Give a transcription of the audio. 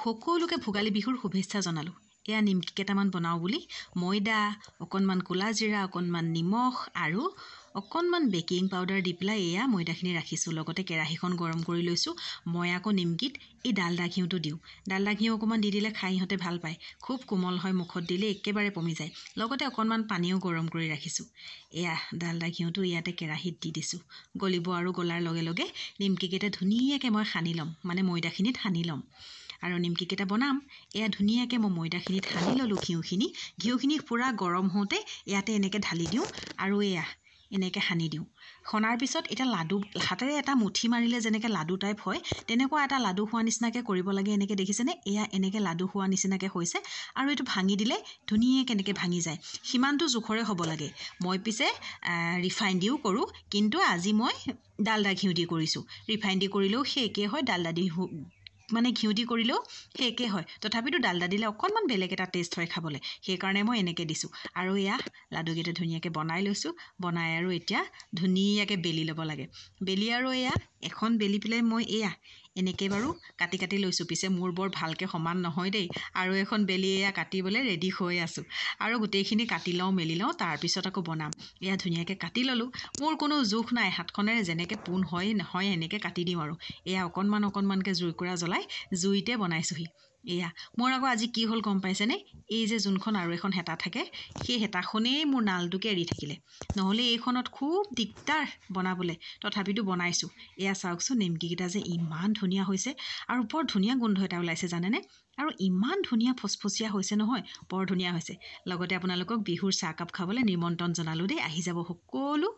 সকলোকে ভোগালী বিহুৰ শুভেচ্ছা জনালোঁ। এয়া নিমকি কেইটামান বনাওঁ বুলি ময়দা, অকণমান ক'লা জিৰা, অকণমান নিমখ আৰু অকণমান বেকিং পাউডাৰ দি পেলাই এয়া ময়দাখিনি ৰাখিছোঁ। লগতে কেৰাহীখন গৰম কৰি লৈছোঁ। মই আকৌ নিমকিত এই ডালদা ঘিউটো দিওঁ। ডালদা ঘিউ অকণমান দি দিলে খাই ইহঁতে ভাল পায়। খুব কোমল হয়, মুখত দিলে একেবাৰে পমি যায়। লগতে অকণমান পানীও গৰম কৰি ৰাখিছোঁ। এয়া ডালদা ঘিউটো ইয়াতে কেৰাহীত দি দিছোঁ। গলিব আৰু গলাৰ লগে লগে নিমকিকেইটা ধুনীয়াকৈ মই সানি ল'ম, মানে ময়দাখিনিত সানি ল'ম। আৰু নিমকিকেইটা বনাম। এয়া ধুনীয়াকৈ মই ময়দাখিনিত সানি ল'লোঁ ঘিউখিনি পূৰা গৰম হওঁতে ইয়াতে এনেকৈ ঢালি দিওঁ আৰু এয়া এনেকৈ সানি দিওঁ। সনাৰ পিছত এতিয়া লাডু হাতেৰে এটা মুঠি মাৰিলে যেনেকৈ লাডু টাইপ হয়, তেনেকুৱা এটা লাডু হোৱা নিচিনাকৈ কৰিব লাগে। এনেকৈ দেখিছেনে? এয়া এনেকৈ লাডু হোৱা নিচিনাকৈ হৈছে আৰু এইটো ভাঙি দিলে ধুনীয়াকৈ এনেকৈ ভাঙি যায়। সিমানটো জোখৰে হ'ব লাগে। মই পিছে ৰিফাইন দিও কৰোঁ, কিন্তু আজি মই ডালদা ঘিউ দি কৰিছোঁ। ৰিফাইন দি কৰিলেও সেই একেই হয়, ডালদা দি মানে ঘিউ দি কৰিলেও সেই একেই হয়। তথাপিতো ডালদা দিলে অকণমান বেলেগ এটা টেষ্ট হয় খাবলৈ, সেইকাৰণে মই এনেকৈ দিছোঁ। আৰু এয়া লাডুকেইটা ধুনীয়াকৈ বনাই লৈছোঁ। বনাই আৰু এতিয়া ধুনীয়াকৈ বেলি ল'ব লাগে। বেলি আৰু এয়া এখন বেলি পেলাই মই এয়া এনেকৈ বাৰু কাটি কাটি লৈছোঁ। পিছে মোৰ বৰ ভালকৈ সমান নহয় দেই। আৰু এখন বেলি এয়া কাটিবলৈ ৰেডি হৈ আছোঁ। আৰু গোটেইখিনি কাটি লওঁ, মেলি লওঁ, তাৰপিছত আকৌ বনাম। এয়া ধুনীয়াকৈ কাটি ল'লোঁ। মোৰ কোনো জোখ নাই, হাতখনেৰে যেনেকৈ পোন হয় নহয় এনেকৈ কাটি দিওঁ আৰু এয়া অকণমানকৈ জুইকুৰা জ্বলাই জুইতে বনাইছোঁহি। এয়া মোৰ আকৌ আজি কি হ'ল গম পাইছেনে? এই যে যোনখন আৰু এখন হেতা থাকে, সেই হেতাখনেই মোৰ নালটোকে এৰি থাকিলে। নহ'লে এইখনত খুব দিগদাৰ বনাবলৈ, তথাপিতো বনাইছোঁ। এয়া চাওকচোন, নিমকিকেইটা যে ইমান ধুনীয়া হৈছে আৰু বৰ ধুনীয়া গোন্ধ এটা ওলাইছে জানেনে? আৰু ইমান ধুনীয়া ফচফচীয়া হৈছে নহয়, বৰ ধুনীয়া হৈছে। লগতে আপোনালোকক বিহুৰ চাহকাপ খাবলৈ নিমন্ত্ৰণ জনালোঁ দেই। আহি যাব সকলো।